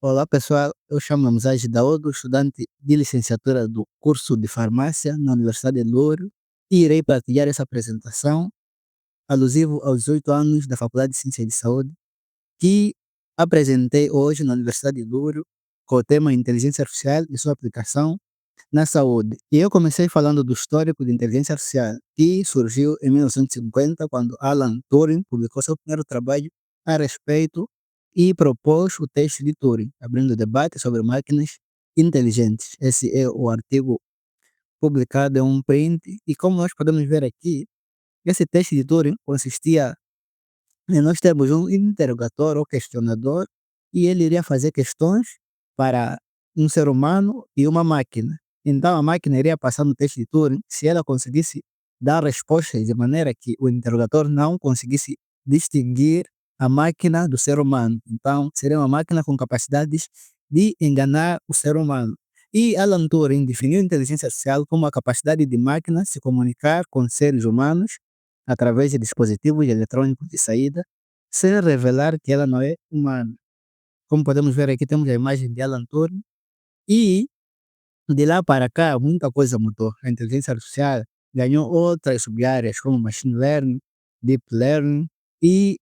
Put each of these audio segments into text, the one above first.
Olá pessoal, eu chamo-me Mzage Daodo, estudante de licenciatura do curso de farmácia na Universidade de Louro e irei partilhar essa apresentação alusivo aos 18 anos da Faculdade de Ciência de Saúde que apresentei hoje na Universidade de Louro com o tema Inteligência Artificial e sua aplicação na saúde. E eu comecei falando do histórico de inteligência artificial que surgiu em 1950 quando Alan Turing publicou seu primeiro trabalho a respeito e propôs o teste de Turing, abrindo debate sobre máquinas inteligentes. Esse é o artigo publicado em um print e como nós podemos ver aqui, esse teste de Turing consistia nós temos um interrogatório ou questionador e ele iria fazer questões para um ser humano e uma máquina. Então a máquina iria passar no teste de Turing se ela conseguisse dar respostas de maneira que o interrogatório não conseguisse distinguir a máquina do ser humano. Então seria uma máquina com capacidades de enganar o ser humano. E Alan Turing definiu a inteligência artificial como a capacidade de máquina se comunicar com seres humanos através de dispositivos eletrônicos de saída, sem revelar que ela não é humana. Como podemos ver aqui, temos a imagem de Alan Turing e de lá para cá muita coisa mudou. A inteligência artificial ganhou outras sub-áreas como machine learning, deep learning e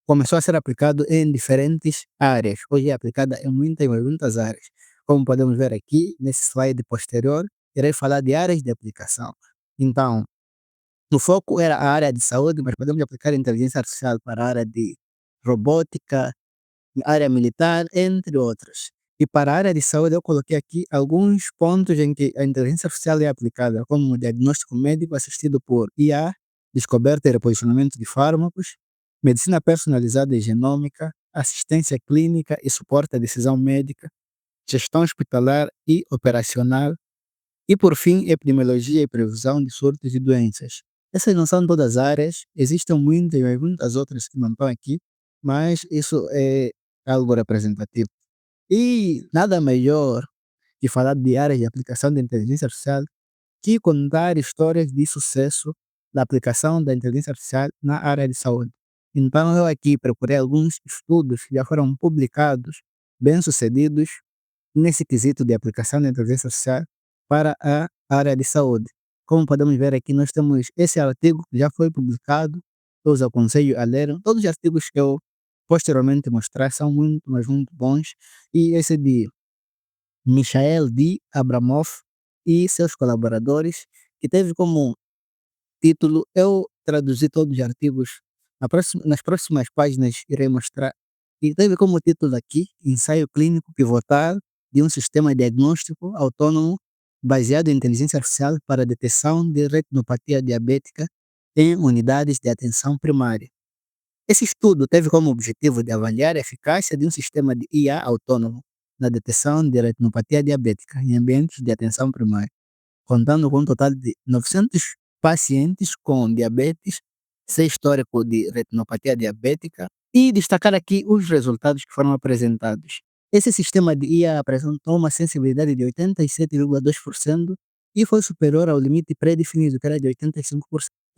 começou a ser aplicado em diferentes áreas. Hoje é aplicada em muitas áreas. Como podemos ver aqui nesse slide posterior, irei falar de áreas de aplicação. Então, o foco era a área de saúde, mas podemos aplicar a inteligência artificial para a área de robótica, área militar, entre outras. E para a área de saúde, eu coloquei aqui alguns pontos em que a inteligência artificial é aplicada, como o diagnóstico médico assistido por IA, descoberta e reposicionamento de fármacos, medicina personalizada e genômica, assistência clínica e suporte à decisão médica, gestão hospitalar e operacional, e, por fim, epidemiologia e previsão de surtos e doenças. Essas não são todas as áreas, existem muitas outras que não estão aqui, mas isso é algo representativo. E nada melhor que falar de áreas de aplicação da inteligência artificial que contar histórias de sucesso da aplicação da inteligência artificial na área de saúde. Então, eu aqui procurei alguns estudos que já foram publicados, bem-sucedidos, nesse quesito de aplicação da inteligência artificial para a área de saúde. Como podemos ver aqui, nós temos esse artigo que já foi publicado, eu os aconselho a ler. Todos os artigos que eu posteriormente mostrar são muito, mas muito bons. E esse de Michael D. Abramoff e seus colaboradores, que teve como título, eu traduzi todos os artigos, nas próximas páginas irei mostrar, e teve como título aqui, ensaio clínico pivotal de um sistema diagnóstico autônomo baseado em inteligência artificial para a detecção de retinopatia diabética em unidades de atenção primária. Esse estudo teve como objetivo de avaliar a eficácia de um sistema de IA autônomo na detecção de retinopatia diabética em ambientes de atenção primária, contando com um total de 900 pacientes com diabetes, sem histórico de retinopatia diabética, e destacar aqui os resultados que foram apresentados. Esse sistema de IA apresentou uma sensibilidade de 87,2% e foi superior ao limite pré-definido, que era de 85%.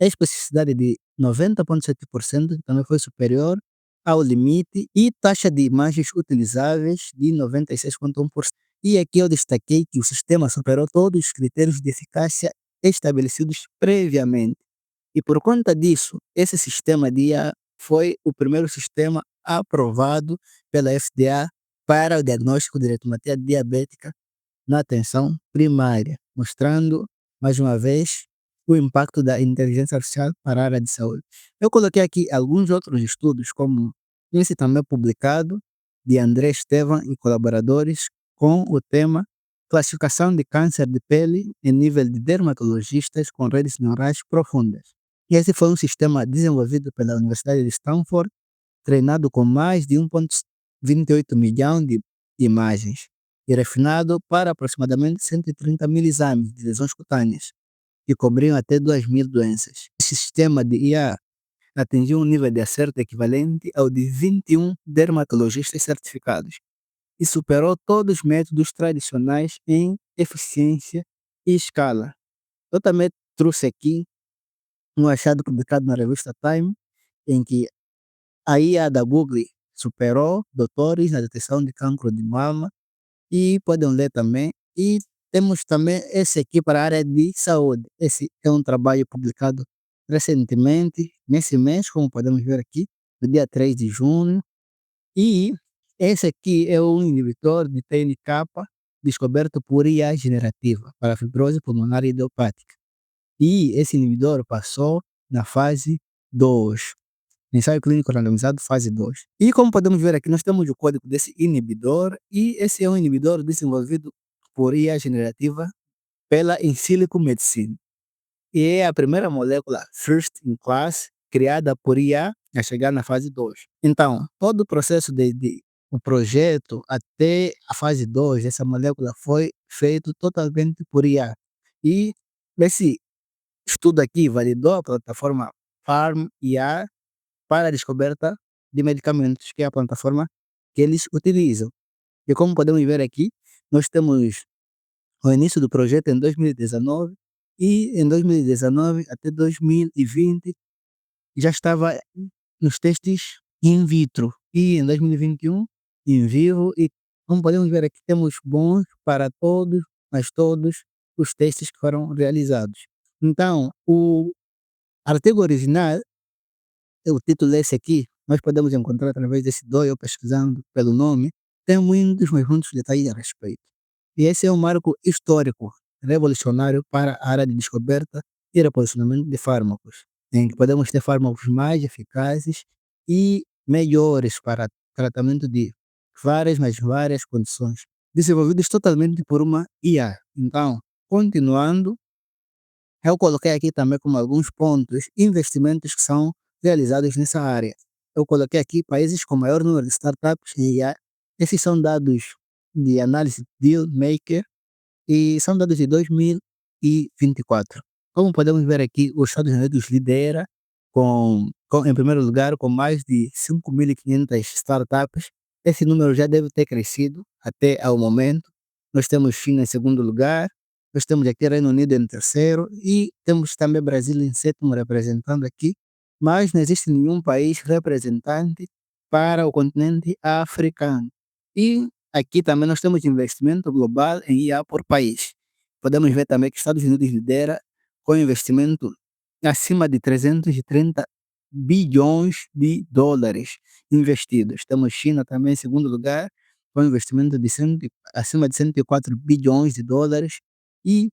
A especificidade de 90,7% também foi superior ao limite e taxa de imagens utilizáveis de 96,1%. E aqui eu destaquei que o sistema superou todos os critérios de eficácia estabelecidos previamente. E por conta disso, esse sistema de IA foi o primeiro sistema aprovado pela FDA para o diagnóstico de retinopatia diabética na atenção primária, mostrando, mais uma vez, o impacto da inteligência artificial para a área de saúde. Eu coloquei aqui alguns outros estudos, como esse também publicado, de André Estevan e colaboradores, com o tema Classificação de câncer de pele em nível de dermatologistas com redes neurais profundas. E esse foi um sistema desenvolvido pela Universidade de Stanford, treinado com mais de 1,28 milhão de imagens e refinado para aproximadamente 130 mil exames de lesões cutâneas, que cobriam até 2.000 doenças. Esse sistema de IA atingiu um nível de acerto equivalente ao de 21 dermatologistas certificados e superou todos os métodos tradicionais em eficiência e escala. Eu também trouxe aqui um achado publicado na revista Time, em que a IA da Google superou doutores na detecção de cancro de mama e podem ler também. E temos também esse aqui para a área de saúde. Esse é um trabalho publicado recentemente, nesse mês, como podemos ver aqui, no dia 3 de junho. E esse aqui é um inibidor de TNK descoberto por IA generativa para fibrose pulmonar idiopática. E esse inibidor passou na fase 2. Ensaio clínico randomizado, fase 2. E como podemos ver aqui, nós temos o código desse inibidor, e esse é um inibidor desenvolvido por IA generativa pela In Silico Medicine. E é a primeira molécula first in class criada por IA a chegar na fase 2. Então, todo o processo o projeto até a fase 2 dessa molécula foi feito totalmente por IA. E esse estudo aqui validou a plataforma Farm IA para a descoberta de medicamentos, que é a plataforma que eles utilizam. E como podemos ver aqui, nós temos o início do projeto em 2019, e em 2019 até 2020 já estava nos testes in vitro, e em 2021 em vivo. E como podemos ver aqui, temos bons para todos, mas todos os testes que foram realizados. Então, o artigo original, o título é esse aqui, nós podemos encontrar através desse DOI ou pesquisando pelo nome, tem muitos, mas muitos detalhes a respeito. E esse é um marco histórico, revolucionário para a área de descoberta e reposicionamento de fármacos, em que podemos ter fármacos mais eficazes e melhores para tratamento de várias, mas várias condições, desenvolvidos totalmente por uma IA. Então, continuando, eu coloquei aqui também como alguns pontos investimentos que são realizados nessa área. Eu coloquei aqui países com maior número de startups em IA. Esses são dados de análise Dealmaker e são dados de 2024. Como podemos ver aqui, os Estados Unidos lidera em primeiro lugar com mais de 5.500 startups. Esse número já deve ter crescido até ao momento. Nós temos China em segundo lugar, nós temos aqui Reino Unido em terceiro e temos também Brasil em sétimo representando aqui, mas não existe nenhum país representante para o continente africano. E aqui também nós temos investimento global em IA por país. Podemos ver também que Estados Unidos lidera com investimento acima de 330 bilhões de dólares investidos. Temos China também em segundo lugar, com investimento acima de 104 bilhões de dólares, e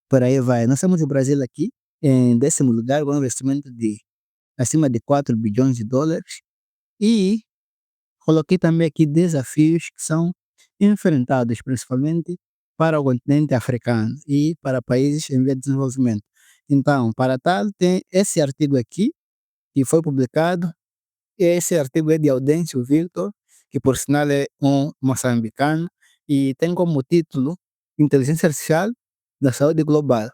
por aí vai. Nós temos o Brasil aqui em décimo lugar, com investimento de acima de 4 bilhões de dólares. E coloquei também aqui desafios que são enfrentados principalmente para o continente africano e para países em via de desenvolvimento. Então, para tal, tem esse artigo aqui que foi publicado. Esse artigo é de Audêncio Victor, que por sinal é um moçambicano, e tem como título Inteligência Artificial da Saúde Global,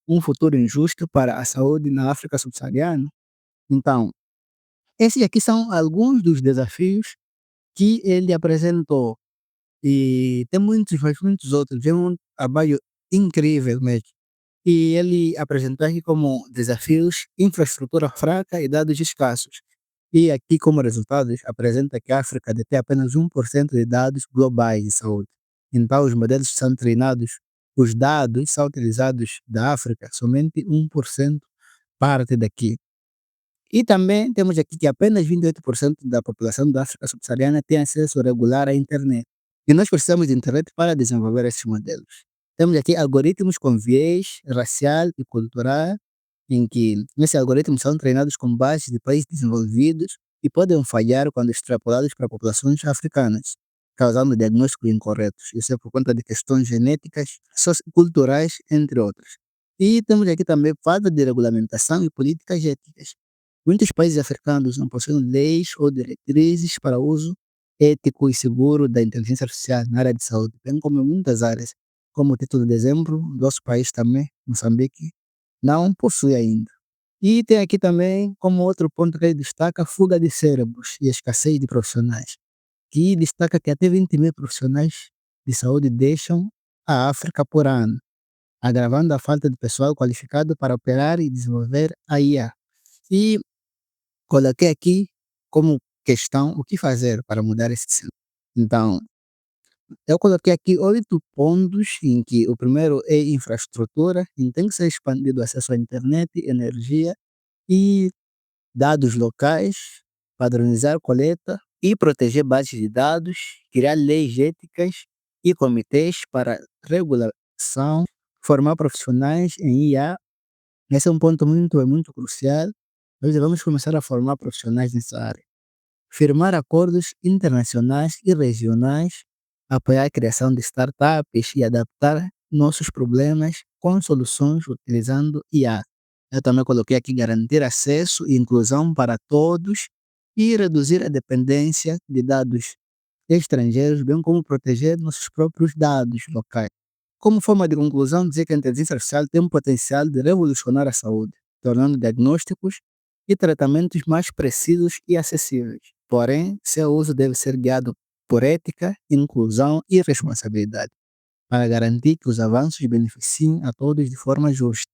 um futuro injusto para a saúde na África Subsaariana. Então, esses aqui são alguns dos desafios que ele apresentou. E tem muitos, mas muitos outros. É um trabalho incrível mesmo. E ele apresentou aqui como desafios infraestrutura fraca e dados escassos. E aqui, como resultados, apresenta que a África detém apenas 1% de dados globais de saúde. Então, os modelos são treinados, os dados são utilizados da África, somente 1% parte daqui. E também temos aqui que apenas 28% da população da África subsaariana tem acesso regular à internet. E nós precisamos de internet para desenvolver esses modelos. Temos aqui algoritmos com viés racial e cultural, em que esses algoritmos são treinados com bases de países desenvolvidos e podem falhar quando extrapolados para populações africanas, causando diagnósticos incorretos. Isso é por conta de questões genéticas, socioculturais, entre outras. E temos aqui também falta de regulamentação e políticas éticas. Muitos países africanos não possuem leis ou diretrizes para o uso ético e seguro da inteligência artificial na área de saúde, bem como em muitas áreas, como o título de exemplo, nosso país também, Moçambique, não possui ainda. E tem aqui também, como outro ponto que ele destaca, a fuga de cérebros e a escassez de profissionais, que destaca que até 20 mil profissionais de saúde deixam a África por ano, agravando a falta de pessoal qualificado para operar e desenvolver a IA. E coloquei aqui como questão o que fazer para mudar esse cenário. Então, eu coloquei aqui 8 pontos em que o primeiro é infraestrutura, e tem que ser expandido o acesso à internet, energia e dados locais, padronizar coleta e proteger bases de dados, criar leis éticas e comitês para regulação, formar profissionais em IA. Esse é um ponto muito crucial. Nós devemos começar a formar profissionais nessa área. Firmar acordos internacionais e regionais, apoiar a criação de startups e adaptar nossos problemas com soluções utilizando IA. Eu também coloquei aqui garantir acesso e inclusão para todos e reduzir a dependência de dados estrangeiros, bem como proteger nossos próprios dados locais. Como forma de conclusão, dizer que a inteligência artificial tem um potencial de revolucionar a saúde, tornando diagnósticos e tratamentos mais precisos e acessíveis. Porém, seu uso deve ser guiado por ética, inclusão e responsabilidade, para garantir que os avanços beneficiem a todos de forma justa.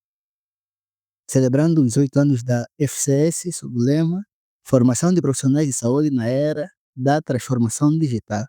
Celebrando os 8 anos da FCS, sob o lema Formação de Profissionais de Saúde na Era da Transformação Digital.